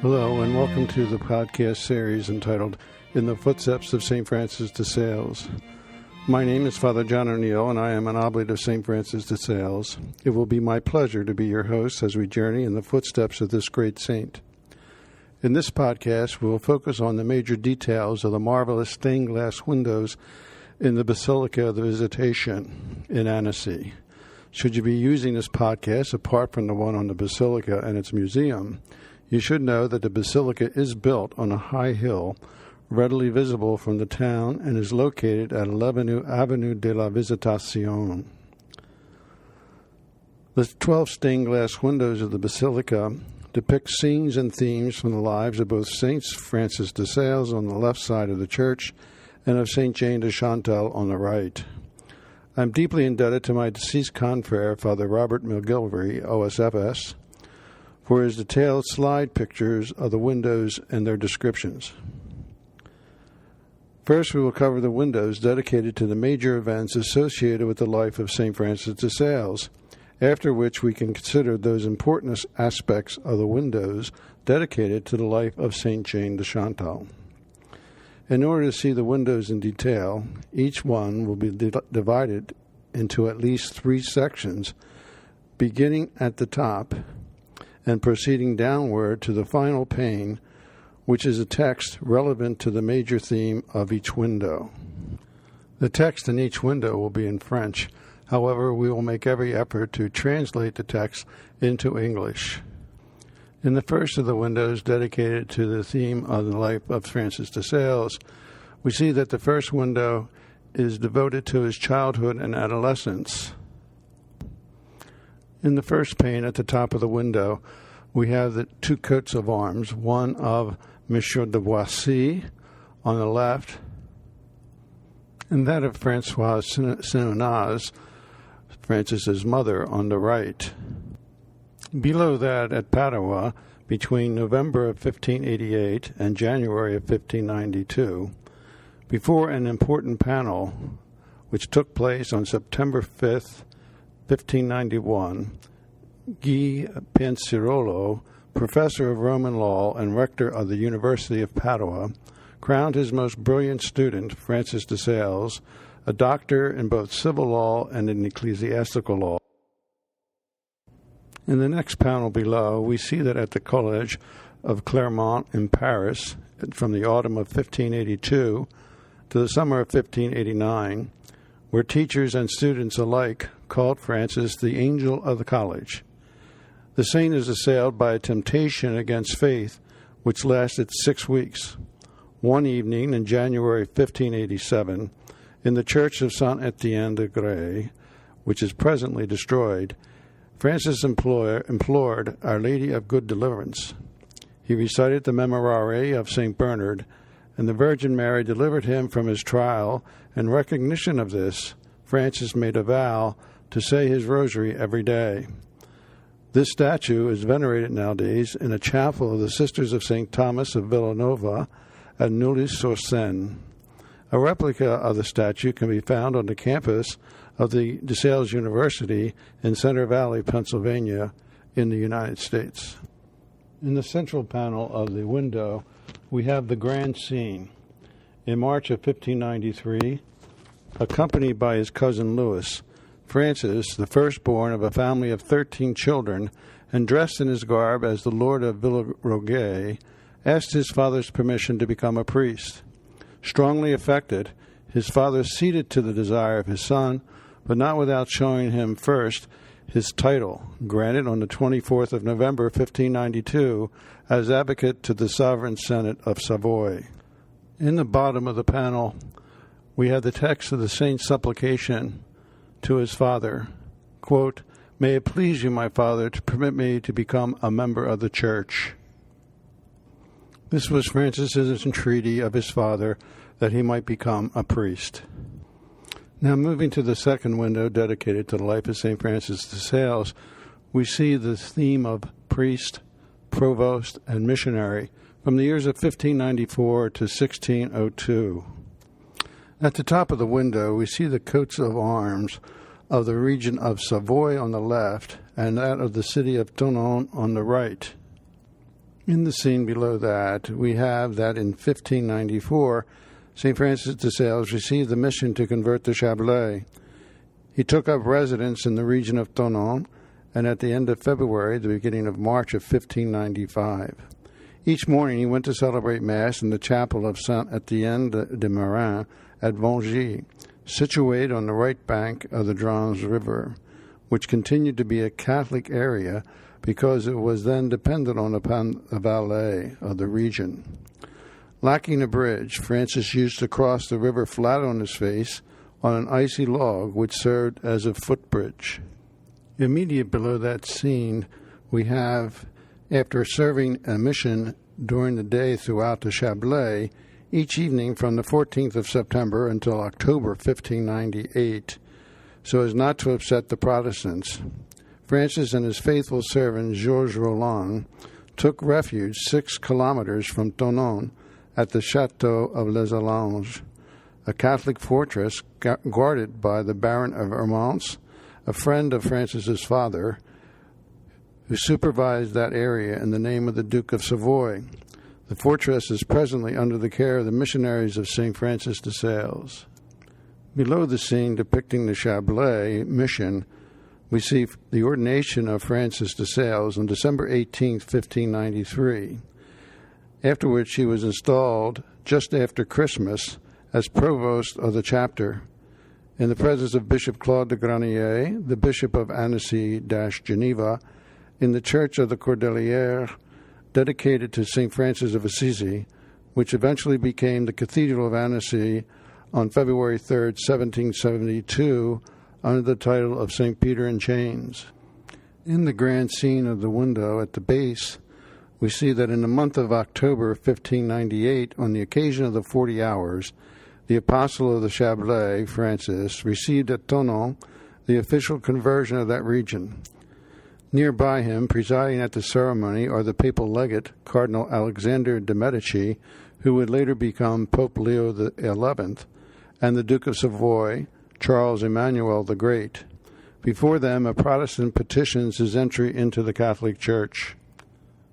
Hello, and welcome to the podcast series entitled In the Footsteps of St. Francis de Sales. My name is Father John O'Neill, and I am an oblate of St. Francis de Sales. It will be my pleasure to be your host as we journey in the footsteps of this great saint. In this podcast, we will focus on the major details of the marvelous stained glass windows in the Basilica of the Visitation in Annecy. Should you be using this podcast apart from the one on the Basilica and its museum, you should know that the Basilica is built on a high hill, readily visible from the town, and is located at 11 Avenue de la Visitation. The 12 stained glass windows of the Basilica depict scenes and themes from the lives of both Saints Francis de Sales on the left side of the church and of Saint Jane de Chantal on the right. I'm deeply indebted to my deceased confrere, Father Robert McGilvery, OSFS, for his detailed slide pictures of the windows and their descriptions. First, we will cover the windows dedicated to the major events associated with the life of St. Francis de Sales, after which we can consider those important aspects of the windows dedicated to the life of Saint Jane de Chantal. In order to see the windows in detail, each one will be divided into at least 3 sections, beginning at the top and proceeding downward to the final pane, which is a text relevant to the major theme of each window. The text in each window will be in French. However, we will make every effort to translate the text into English. In the first of the windows dedicated to the theme of the life of Francis de Sales, we see that the first window is devoted to his childhood and adolescence. In the first pane at the top of the window, we have the 2 coats of arms, one of Monsieur de Boissy on the left, and that of Françoise Sinonaz, Francis's mother, on the right. Below that, at Padua, between November of 1588 and January of 1592, before an important panel which took place on September 5th, 1591, Guy Piancirolo, professor of Roman law and rector of the University of Padua, crowned his most brilliant student, Francis de Sales, a doctor in both civil law and in ecclesiastical law. In the next panel below, we see that at the College of Clermont in Paris, from the autumn of 1582 to the summer of 1589, where teachers and students alike called Francis the angel of the college. The saint is assailed by a temptation against faith which lasted 6 weeks. One evening in January 1587, in the church of Saint-Étienne de Grès, which is presently destroyed, Francis implored Our Lady of Good Deliverance. He recited the Memorare of St. Bernard, and the Virgin Mary delivered him from his trial. In recognition of this, Francis made a vow to say his rosary every day. This statue is venerated nowadays in a chapel of the Sisters of St. Thomas of Villanova at Neuilly-sur-Seine. A replica of the statue can be found on the campus of the De Sales University in Center Valley, Pennsylvania, in the United States. In the central panel of the window, we have the grand scene. In March of 1593, accompanied by his cousin Louis, Francis, the firstborn of a family of 13 children, and dressed in his garb as the Lord of Villerogue, asked his father's permission to become a priest. Strongly affected, his father ceded to the desire of his son, but not without showing him first his title, granted on the 24th of November 1592 as advocate to the Sovereign Senate of Savoy. In the bottom of the panel, we have the text of the saint's supplication to his father, quote, "May it please you, my father, to permit me to become a member of the church." This was Francis's entreaty of his father that he might become a priest. Now, moving to the second window dedicated to the life of St. Francis de Sales, we see the theme of priest, provost, and missionary from the years of 1594 to 1602. At the top of the window, we see the coats of arms of the region of Savoy on the left and that of the city of Tonon on the right. In the scene below that, we have that in 1594, St. Francis de Sales received the mission to convert the Chablais. He took up residence in the region of Thonon, and at the end of February, the beginning of March of 1595. Each morning he went to celebrate Mass in the chapel of Saint-Étienne de Marin at Vangy, situated on the right bank of the Drange River, which continued to be a Catholic area because it was then dependent on the Valais of the region. Lacking a bridge, Francis used to cross the river flat on his face on an icy log which served as a footbridge. Immediate below that scene, we have, after serving a mission during the day throughout the Chablais, each evening from the 14th of September until October 1598, so as not to upset the Protestants, Francis and his faithful servant Georges Roland took refuge 6 kilometers from Thonon at the Château of Les Alanges, a Catholic fortress guarded by the Baron of Hermance, a friend of Francis's father, who supervised that area in the name of the Duke of Savoy. The fortress is presently under the care of the missionaries of St. Francis de Sales. Below the scene depicting the Chablais mission, we see the ordination of Francis de Sales on December 18, 1593, after which he was installed just after Christmas as provost of the chapter, in the presence of Bishop Claude de Granier, the Bishop of Annecy-Geneva, in the Church of the Cordeliers, dedicated to St. Francis of Assisi, which eventually became the Cathedral of Annecy on February 3, 1772, under the title of St. Peter in Chains. In the grand scene of the window at the base, we see that in the month of October 1598, on the occasion of the 40 Hours, the Apostle of the Chablais, Francis, received at Thonon the official conversion of that region. Nearby him, presiding at the ceremony, are the papal legate, Cardinal Alexander de Medici, who would later become Pope Leo XI, and the Duke of Savoy, Charles Emmanuel the Great. Before them, a Protestant petitions his entry into the Catholic Church.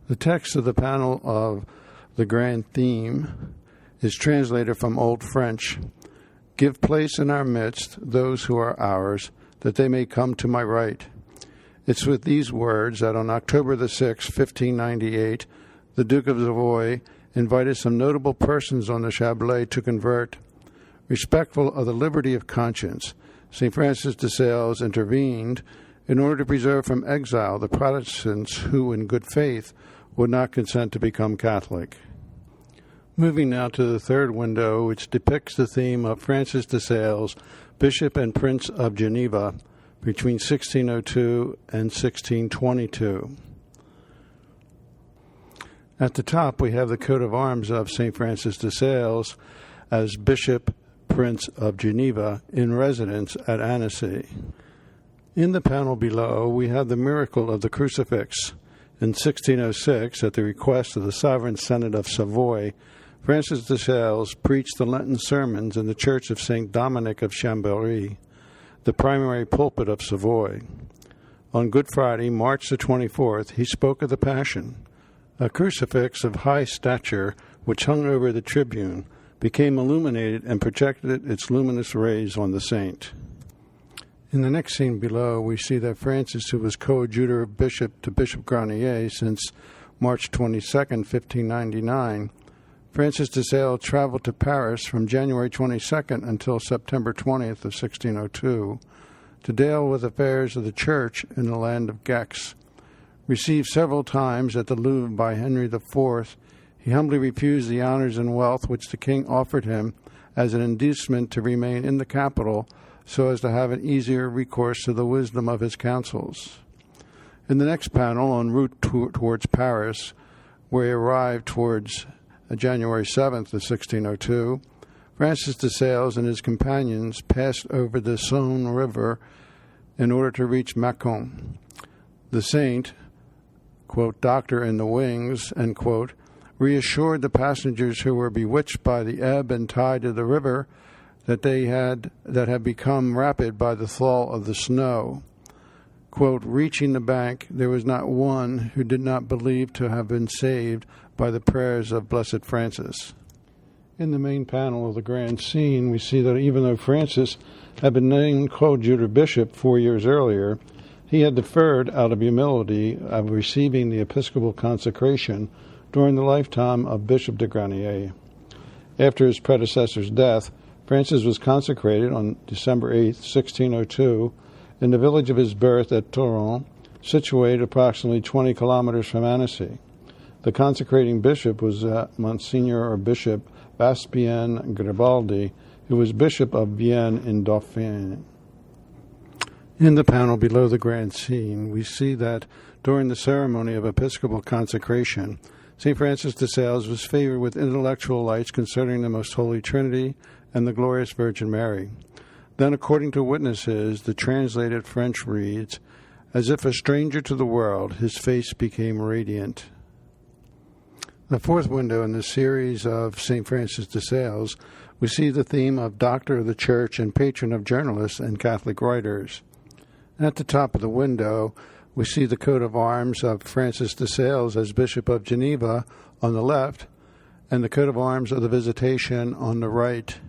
The text of the panel of the grand theme is translated from Old French. Give place in our midst those who are ours, that they may come to my right. It's with these words that on October the 6th, 1598, the Duke of Savoy invited some notable persons on the Chablais to convert. Respectful of the liberty of conscience, St. Francis de Sales intervened in order to preserve from exile the Protestants who, in good faith, would not consent to become Catholic. Moving now to the third window, which depicts the theme of Francis de Sales, Bishop and Prince of Geneva, between 1602 and 1622. At the top, we have the coat of arms of St. Francis de Sales as Bishop, Prince of Geneva, in residence at Annecy. In the panel below, we have the miracle of the crucifix. In 1606, at the request of the Sovereign Senate of Savoy, Francis de Sales preached the Lenten sermons in the Church of St. Dominic of Chambéry, the primary pulpit of Savoy. On Good Friday, March the 24th, he spoke of the Passion. A crucifix of high stature, which hung over the tribune, became illuminated and projected its luminous rays on the saint. In the next scene below, we see that Francis, who was coadjutor bishop to Bishop Granier since March 22, 1599, Francis de Sales traveled to Paris from January 22nd until September 20th of 1602 to deal with affairs of the Church in the land of Gex. Received several times at the Louvre by Henry IV, he humbly refused the honors and wealth which the king offered him as an inducement to remain in the capital so as to have an easier recourse to the wisdom of his counsels. In the next panel, en route towards Paris, where he arrived towards January 7th of 1602, Francis de Sales and his companions passed over the Saône River in order to reach Mâcon. The saint, quote, doctor in the wings, end quote, reassured the passengers who were bewitched by the ebb and tide of the river that had become rapid by the thaw of the snow. quote, reaching the bank, there was not one who did not believe to have been saved by the prayers of Blessed Francis. In the main panel of the grand scene, we see that even though Francis had been named coadjutor bishop 4 years earlier, he had deferred out of humility of receiving the episcopal consecration during the lifetime of Bishop de Granier. After his predecessor's death, Francis was consecrated on December 8, 1602, in the village of his birth at Toron, situated approximately 20 kilometers from Annecy. The consecrating bishop was Monsignor or Bishop Bastien Garibaldi, who was Bishop of Vienne in Dauphine. In the panel below the grand scene, we see that during the ceremony of episcopal consecration, St. Francis de Sales was favored with intellectual lights concerning the Most Holy Trinity and the Glorious Virgin Mary. Then, according to witnesses, the translated French reads, "As if a stranger to the world, his face became radiant." The fourth window in the series of St. Francis de Sales, we see the theme of Doctor of the Church and Patron of Journalists and Catholic Writers. At the top of the window, we see the coat of arms of Francis de Sales as Bishop of Geneva on the left, and the coat of arms of the Visitation on the right.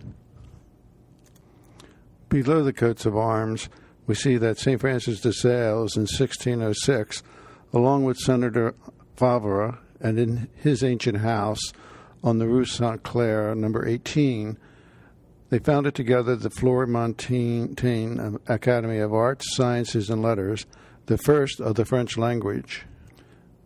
Below the coats of arms, we see that St. Francis de Sales in 1606, along with Senator Favre, and in his ancient house on the Rue Saint-Clair, number 18, they founded together the Florentine Academy of Arts, Sciences, and Letters, the first of the French language.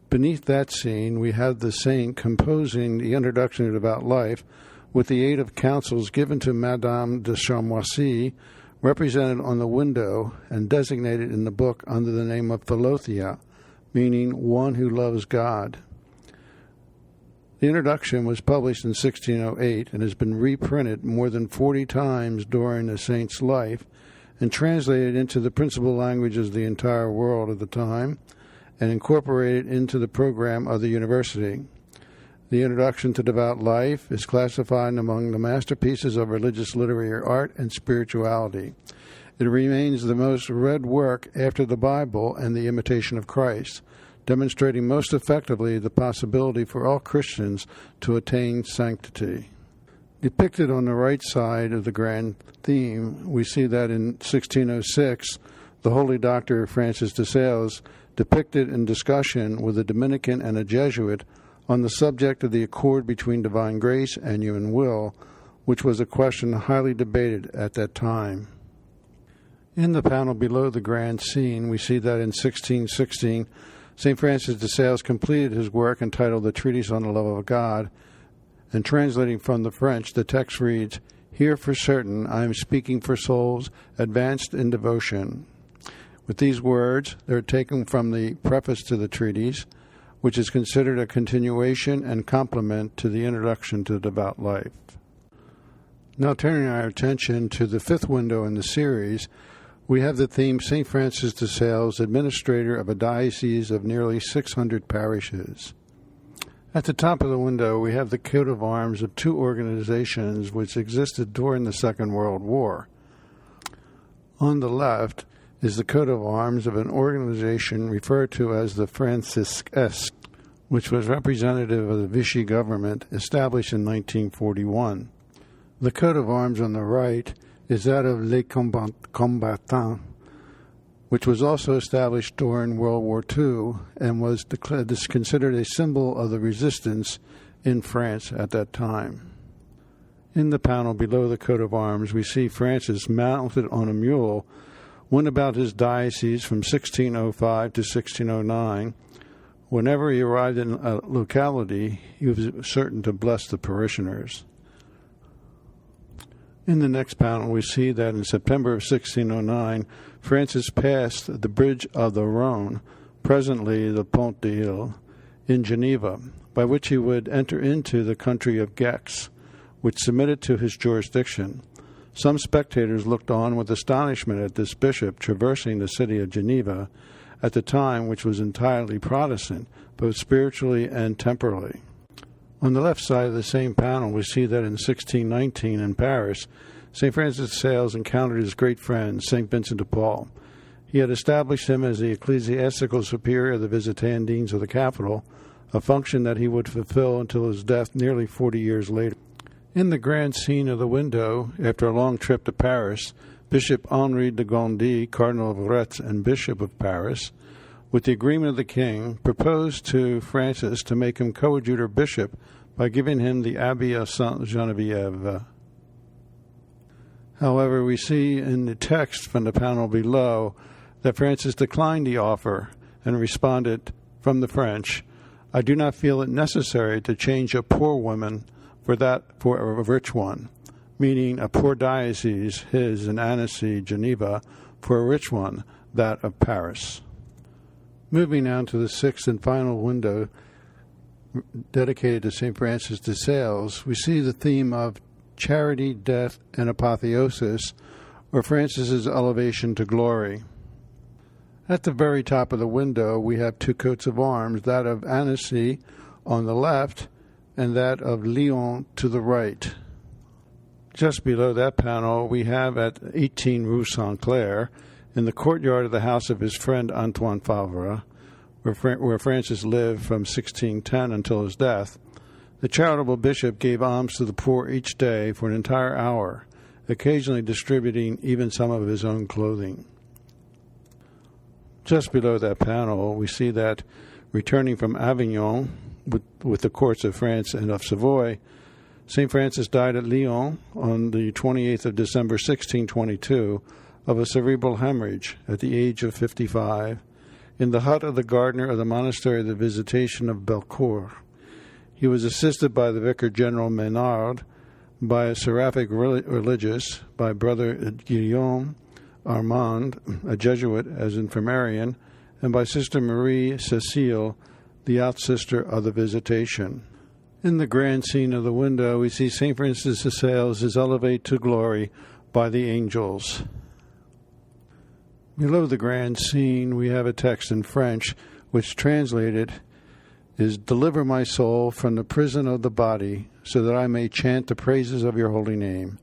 Beneath that scene, we have the saint composing the introduction to Devout Life with the aid of counsels given to Madame de Chamoisy, represented on the window and designated in the book under the name of Philothea, meaning one who loves God. The introduction was published in 1608 and has been reprinted more than 40 times during the saint's life and translated into the principal languages of the entire world at the time and incorporated into the program of the university. The Introduction to Devout Life is classified among the masterpieces of religious literary art and spirituality. It remains the most read work after the Bible and the Imitation of Christ, demonstrating most effectively the possibility for all Christians to attain sanctity. Depicted on the right side of the grand theme, we see that in 1606, the Holy Doctor Francis de Sales depicted in discussion with a Dominican and a Jesuit on the subject of the accord between divine grace and human will, which was a question highly debated at that time. In the panel below the grand scene, we see that in 1616, St. Francis de Sales completed his work entitled The Treatise on the Love of God, and translating from the French, the text reads, "Here for certain I am speaking for souls advanced in devotion." With these words, they're taken from the preface to the treatise, which is considered a continuation and complement to the Introduction to Devout Life. Now turning our attention to the fifth window in the series, we have the theme St. Francis de Sales, administrator of a diocese of nearly 600 parishes. At the top of the window, we have the coat of arms of two organizations which existed during the Second World War. On the left is the coat of arms of an organization referred to as the Francisques, which was representative of the Vichy government, established in 1941. The coat of arms on the right is that of Les Combattants, which was also established during World War II and was considered a symbol of the resistance in France at that time. In the panel below the coat of arms, we see Francis mounted on a mule went about his diocese from 1605 to 1609. Whenever he arrived in a locality, he was certain to bless the parishioners. In the next panel, we see that in September of 1609, Francis passed the bridge of the Rhone, presently the Pont d'Ile, in Geneva, by which he would enter into the country of Gex, which submitted to his jurisdiction. Some spectators looked on with astonishment at this bishop traversing the city of Geneva, at the time which was entirely Protestant, both spiritually and temporally. On the left side of the same panel, we see that in 1619 in Paris, St. Francis de Sales encountered his great friend, St. Vincent de Paul. He had established him as the ecclesiastical superior of the Visitandines of the capital, a function that he would fulfill until his death nearly 40 years later. In the grand scene of the window, after a long trip to Paris, Bishop Henri de Gondi, Cardinal of Retz and Bishop of Paris, with the agreement of the king, proposed to Francis to make him coadjutor bishop by giving him the Abbey of Sainte-Geneviève. However, we see in the text from the panel below that Francis declined the offer and responded from the French, "I do not feel it necessary to change a poor woman for a rich one," meaning a poor diocese, his in Annecy, Geneva, for a rich one, that of Paris. Moving now to the sixth and final window dedicated to St. Francis de Sales, we see the theme of charity, death, and apotheosis, or Francis's elevation to glory. At the very top of the window, we have two coats of arms, that of Annecy on the left and that of Lyon to the right. Just below that panel, we have at 18 Rue Saint-Clair, in the courtyard of the house of his friend Antoine Favre, where Francis lived from 1610 until his death, the charitable bishop gave alms to the poor each day for an entire hour, occasionally distributing even some of his own clothing. Just below that panel, we see that returning from Avignon with the courts of France and of Savoy, St. Francis died at Lyon on the 28th of December, 1622, of a cerebral hemorrhage at the age of 55, in the hut of the gardener of the monastery of the Visitation of Belcourt. He was assisted by the Vicar General Menard, by a seraphic religious, by Brother Guillaume Armand, a Jesuit as infirmarian, and by Sister Marie Cécile, the out-sister of the Visitation. In the grand scene of the window, we see St. Francis de Sales is elevated to glory by the angels. Below the grand scene, we have a text in French, which translated is, "Deliver my soul from the prison of the body, so that I may chant the praises of your holy name."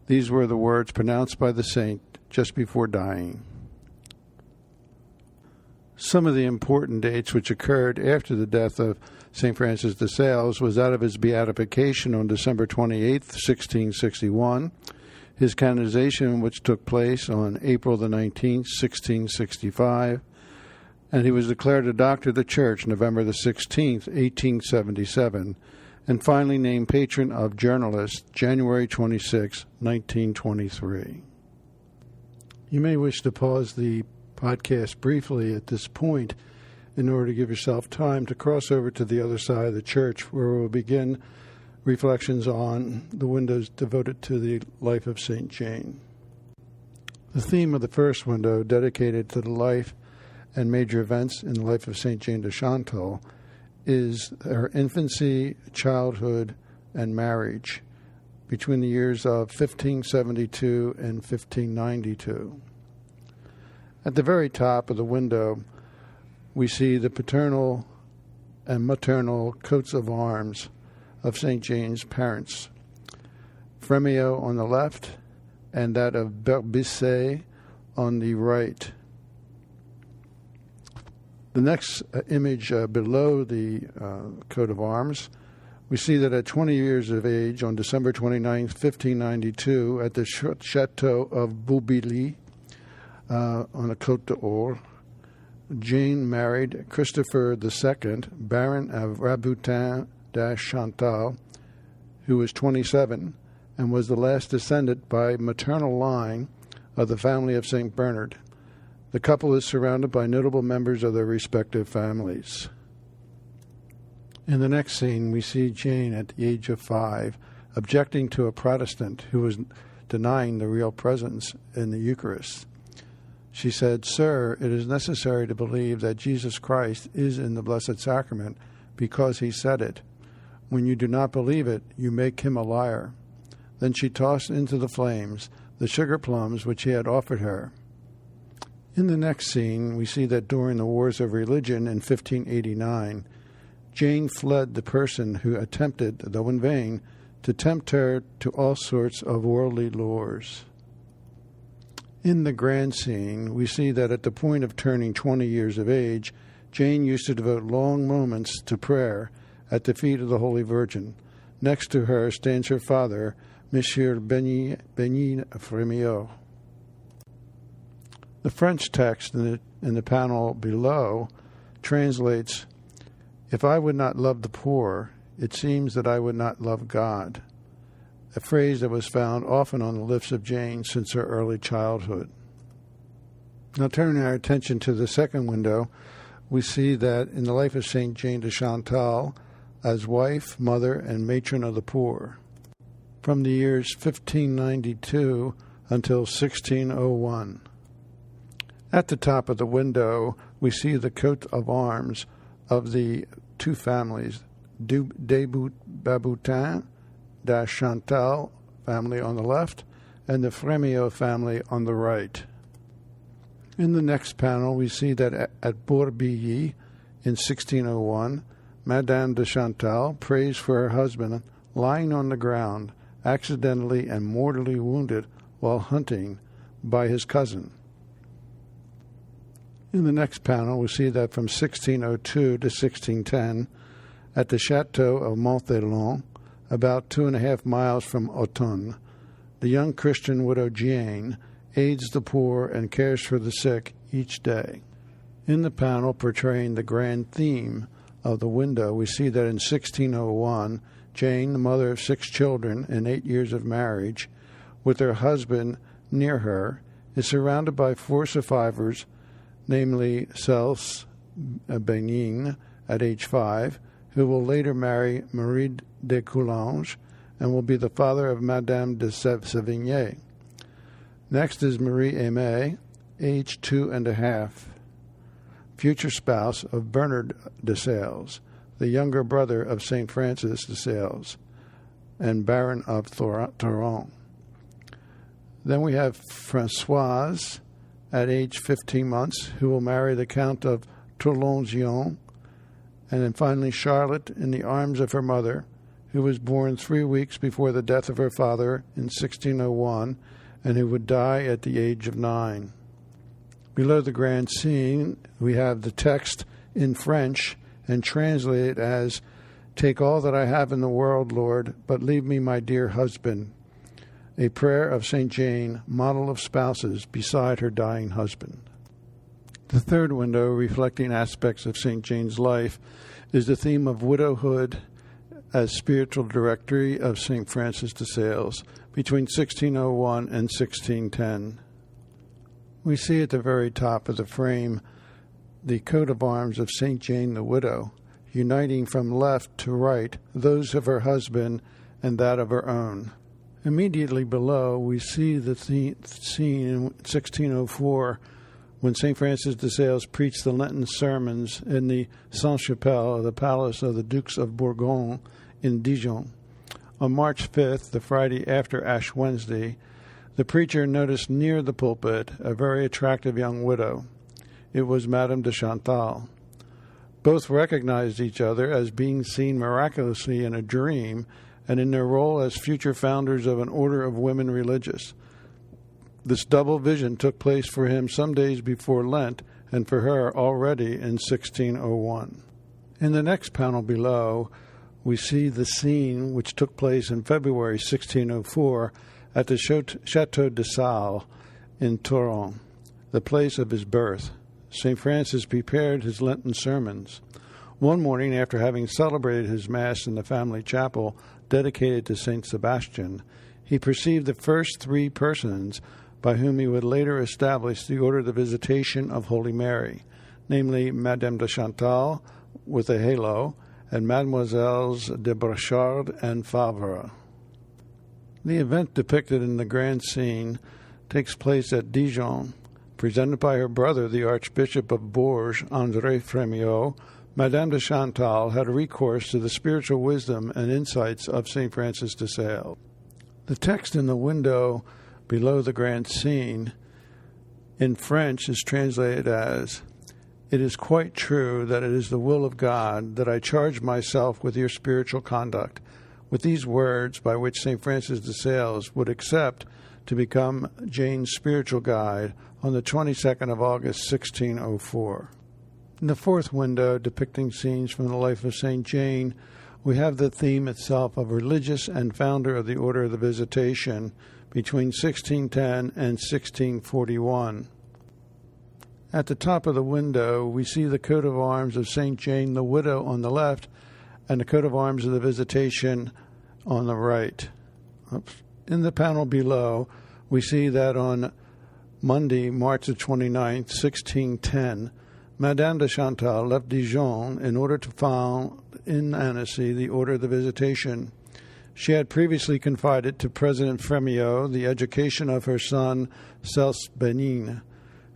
These were the words pronounced by the saint just before dying. Some of the important dates which occurred after the death of St. Francis de Sales was that of his beatification on December 28th, 1661, his canonization, which took place on April the 19th, 1665, and he was declared a doctor of the Church November the 16th, 1877, and finally named patron of journalists January 26, 1923. You may wish to pause the podcast briefly at this point in order to give yourself time to cross over to the other side of the church, where we'll begin reflections on the windows devoted to the life of St. Jane. The theme of the first window, dedicated to the life and major events in the life of St. Jane de Chantal, is her infancy, childhood, and marriage between the years of 1572 and 1592. At the very top of the window, we see the paternal and maternal coats of arms of St. Jane's parents, Frémio on the left and that of Berbisset on the right. The next image below the coat of arms, we see that at 20 years of age, on December 29, 1592, at the Chateau of Beaubilly, on the Côte d'Or, Jane married Christopher II, Baron of Raboutin de Chantal, who was 27 and was the last descendant by maternal line of the family of St. Bernard. The couple is surrounded by notable members of their respective families. In the next scene, we see Jane at the age of 5 objecting to a Protestant who was denying the real presence in the Eucharist. She said, "Sir, it is necessary to believe that Jesus Christ is in the Blessed Sacrament because he said it. When you do not believe it, you make him a liar." Then she tossed into the flames the sugar plums which he had offered her. In the next scene, we see that during the Wars of Religion in 1589, Jane fled the person who attempted, though in vain, to tempt her to all sorts of worldly lures. In the grand scene, we see that at the point of turning 20 years of age, Jane used to devote long moments to prayer at the feet of the Holy Virgin. Next to her stands her father, Monsieur Benin Frémiot. The French text in the panel below translates, "If I would not love the poor, it seems that I would not love God," a phrase that was found often on the lips of Jane since her early childhood. Now turning our attention to the second window, we see that in the life of Saint Jane de Chantal as wife, mother, and matron of the poor, from the years 1592 until 1601. At the top of the window, we see the coat of arms of the two families, de Baboutin da Chantal family on the left and the Frémiot family on the right. In the next panel, we see that at Bourbilly in 1601, Madame de Chantal prays for her husband lying on the ground, accidentally and mortally wounded while hunting by his cousin. In the next panel, we see that from 1602 to 1610, at the Chateau of Monthelon, about 2.5 miles from Autun, the young Christian widow Jane aids the poor and cares for the sick each day. In the panel portraying the grand theme of the window, we see that in 1601, Jane, the mother of 6 children and 8 years of marriage, with her husband near her, is surrounded by 4 survivors, namely Cels Benin at age 5, who will later marry Marie de Coulanges and will be the father of Madame de Sévigné. Next is Marie Aimée, age 2.5, future spouse of Bernard de Sales, the younger brother of St. Francis de Sales and Baron of Thoron. Then we have Françoise, at age 15 months, who will marry the Count of Toulon-Gion, and then finally Charlotte in the arms of her mother, who was born 3 weeks before the death of her father in 1601, and who would die at the age of 9. Below the grand scene, we have the text in French and translated as, "Take all that I have in the world, Lord, but leave me my dear husband," a prayer of St. Jane, model of spouses, beside her dying husband. The third window, reflecting aspects of St. Jane's life, is the theme of widowhood as spiritual directory of St. Francis de Sales between 1601 and 1610. We see at the very top of the frame the coat of arms of St. Jane the widow, uniting from left to right those of her husband and that of her own. Immediately below, we see the scene in 1604 when St. Francis de Sales preached the Lenten sermons in the Sainte-Chapelle, the palace of the Dukes of Bourgogne in Dijon. On March 5th, the Friday after Ash Wednesday, the preacher noticed near the pulpit a very attractive young widow. It was Madame de Chantal. Both recognized each other as being seen miraculously in a dream and in their role as future founders of an order of women religious. This double vision took place for him some days before Lent, and for her already in 1601. In the next panel below, we see the scene which took place in February 1604 at the Château de Sales in Thoron, the place of his birth. St. Francis prepared his Lenten sermons. One morning, after having celebrated his Mass in the family chapel dedicated to St. Sebastian, he perceived the first 3 persons by whom he would later establish the Order of the Visitation of Holy Mary, namely Madame de Chantal with a halo and Mademoiselles de Brachard and Favre. The event depicted in the grand scene takes place at Dijon. Presented by her brother, the Archbishop of Bourges, André Frémiot, Madame de Chantal had recourse to the spiritual wisdom and insights of St. Francis de Sales. The text in the window below the grand scene in French is translated as, "It is quite true that it is the will of God that I charge myself with your spiritual conduct." With these words, by which St. Francis de Sales would accept to become Jane's spiritual guide on the 22nd of August, 1604. In the fourth window, depicting scenes from the life of St. Jane, we have the theme itself of religious and founder of the Order of the Visitation between 1610 and 1641. At the top of the window, we see the coat of arms of St. Jane the Widow on the left and the coat of arms of the Visitation on the right. In the panel below, we see that on Monday, March the 29th, 1610, Madame de Chantal left Dijon in order to found in Annecy the Order of the Visitation. She had previously confided to President Frémiot the education of her son, Celse Benin.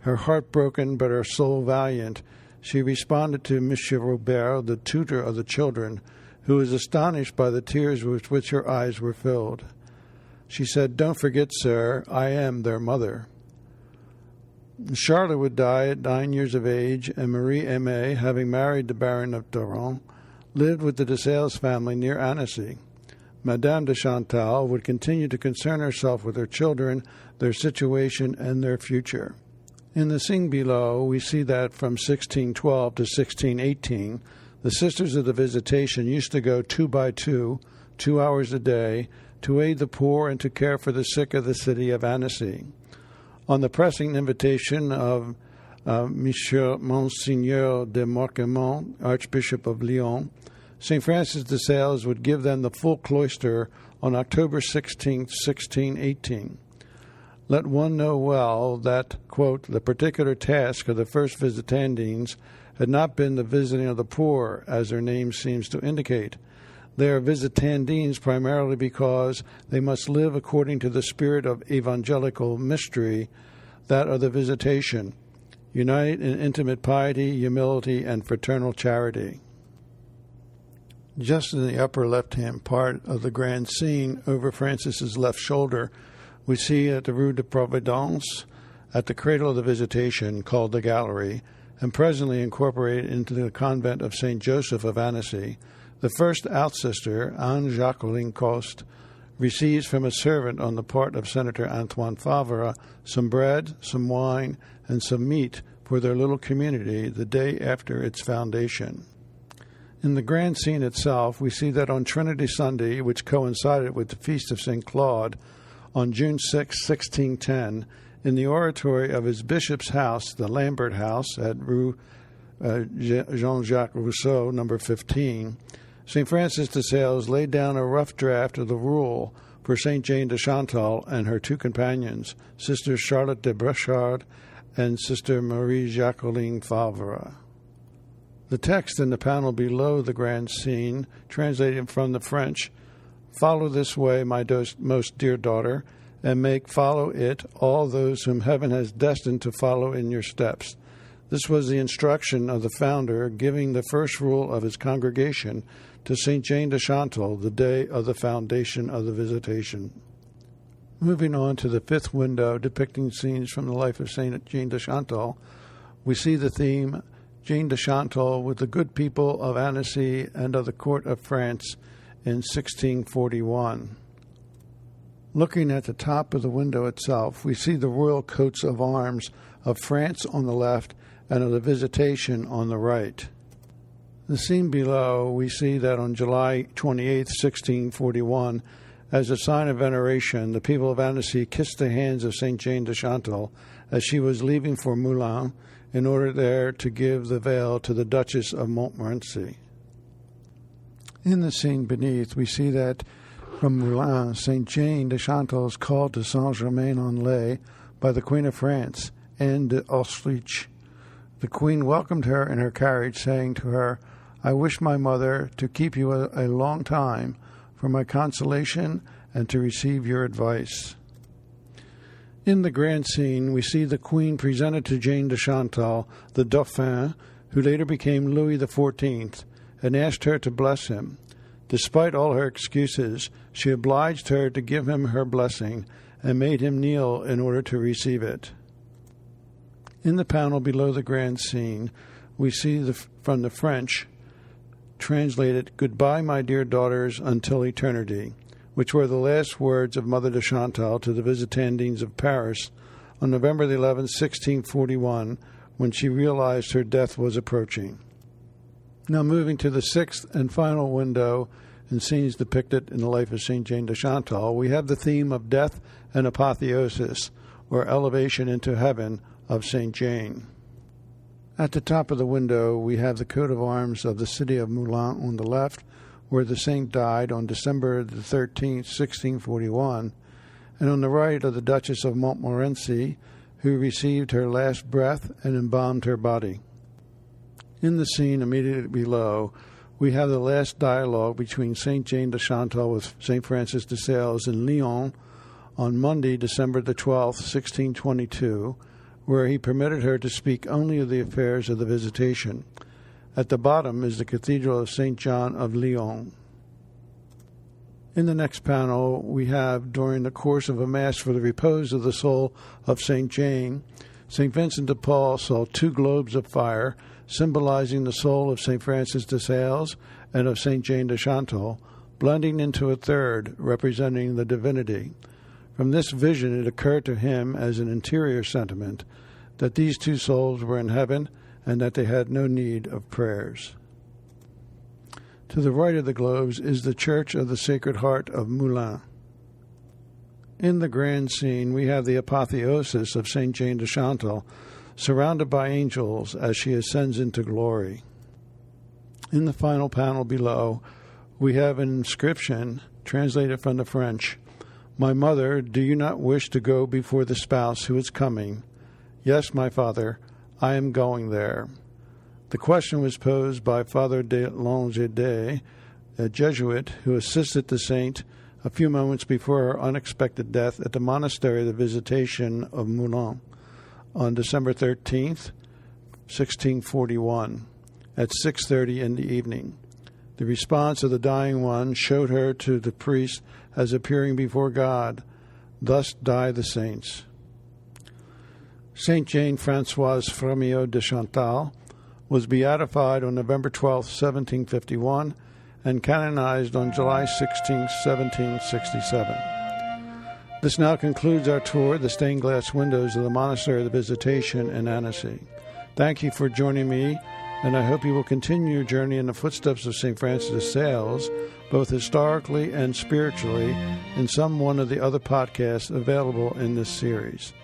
Her heart broken but her soul valiant, she responded to Monsieur Robert, the tutor of the children, who was astonished by the tears with which her eyes were filled. She said, "Don't forget, sir, I am their mother." Charlotte would die at 9 years of age, and Marie Aimée, having married the Baron of Doron, lived with the de Sales family near Annecy. Madame de Chantal would continue to concern herself with her children, their situation, and their future. In the scene below, we see that from 1612 to 1618, the Sisters of the Visitation used to go 2 by 2, 2 hours a day, to aid the poor and to care for the sick of the city of Annecy. On the pressing invitation of Monseigneur de Marquemont, Archbishop of Lyon, St. Francis de Sales would give them the full cloister on October 16, 1618. Let one know well that, quote, the particular task of the first Visitandines had not been the visiting of the poor, as their name seems to indicate. They are Visitandines primarily because they must live according to the spirit of evangelical mystery, that of the Visitation, united in intimate piety, humility, and fraternal charity. Just in the upper left-hand part of the grand scene, over Francis's left shoulder, we see at the Rue de Providence, at the cradle of the Visitation, called the Gallery, and presently incorporated into the convent of St. Joseph of Annecy, the first outsister, Anne Jacqueline Coste, receives from a servant on the part of Senator Antoine Favre some bread, some wine, and some meat for their little community the day after its foundation. In the grand scene itself, we see that on Trinity Sunday, which coincided with the Feast of St. Claude, on June 6, 1610, in the oratory of his bishop's house, the Lambert House at Rue Jean-Jacques Rousseau, number 15, St. Francis de Sales laid down a rough draft of the rule for St. Jane de Chantal and her two companions, Sister Charlotte de Brechard and Sister Marie Jacqueline Favre. The text in the panel below the grand scene, translated from the French, "Follow this way, my most dear daughter, and make follow it all those whom heaven has destined to follow in your steps." This was the instruction of the founder giving the first rule of his congregation to St. Jane de Chantal the day of the foundation of the Visitation. Moving on to the fifth window depicting scenes from the life of St. Jane de Chantal, we see the theme Jane de Chantal with the good people of Annecy and of the court of France in 1641. Looking at the top of the window itself, we see the royal coats of arms of France on the left and of the Visitation on the right. The scene below, we see that on July 28, 1641, as a sign of veneration, the people of Annecy kissed the hands of St. Jane de Chantal as she was leaving for Moulins in order there to give the veil to the Duchess of Montmorency. In the scene beneath, we see that from Moulins, St. Jane de Chantal is called to Saint-Germain-en-Laye by the Queen of France, Anne d'Autriche. The Queen welcomed her in her carriage, saying to her, "I wish, my mother, to keep you a long time for my consolation and to receive your advice." In the grand scene, we see the Queen presented to Jane de Chantal the Dauphin, who later became Louis XIV, and asked her to bless him. Despite all her excuses, she obliged her to give him her blessing and made him kneel in order to receive it. In the panel below the grand scene, we see from the French, translated, "Goodbye, my dear daughters, until eternity," which were the last words of Mother de Chantal to the Visitandines of Paris on November 11, 1641, when she realized her death was approaching. Now moving to the sixth and final window in scenes depicted in the life of St. Jane de Chantal, we have the theme of death and apotheosis, or elevation into heaven, of St. Jane. At the top of the window, we have the coat of arms of the city of Moulins on the left, where the saint died on December the 13th, 1641, and on the right of the Duchess of Montmorency, who received her last breath and embalmed her body. In the scene immediately below, we have the last dialogue between St. Jane de Chantal with St. Francis de Sales in Lyon on Monday, December the 12th, 1622, where he permitted her to speak only of the affairs of the Visitation. At the bottom is the Cathedral of St. John of Lyon. In the next panel, we have, during the course of a Mass for the repose of the soul of St. Jane, St. Vincent de Paul saw two globes of fire, symbolizing the soul of St. Francis de Sales and of St. Jane de Chantal, blending into a third, representing the divinity. From this vision, it occurred to him as an interior sentiment that these two souls were in heaven and that they had no need of prayers. To the right of the globes is the Church of the Sacred Heart of Moulins. In the grand scene, we have the apotheosis of St. Jane de Chantal, surrounded by angels as she ascends into glory. In the final panel below, we have an inscription translated from the French. "My mother, do you not wish to go before the spouse who is coming?" "Yes, my father, I am going there." The question was posed by Father de Langede, a Jesuit who assisted the saint a few moments before her unexpected death at the monastery of the Visitation of Moulins on December 13th, 1641, at 6:30 in the evening. The response of the dying one showed her to the priest as appearing before God. Thus die the saints. Saint Jane Françoise Frémiot de Chantal was beatified on November 12, 1751, and canonized on July 16, 1767. This now concludes our tour of the stained glass windows of the Monastery of the Visitation in Annecy. Thank you for joining me, and I hope you will continue your journey in the footsteps of St. Francis de Sales, both historically and spiritually, in some one of the other podcasts available in this series.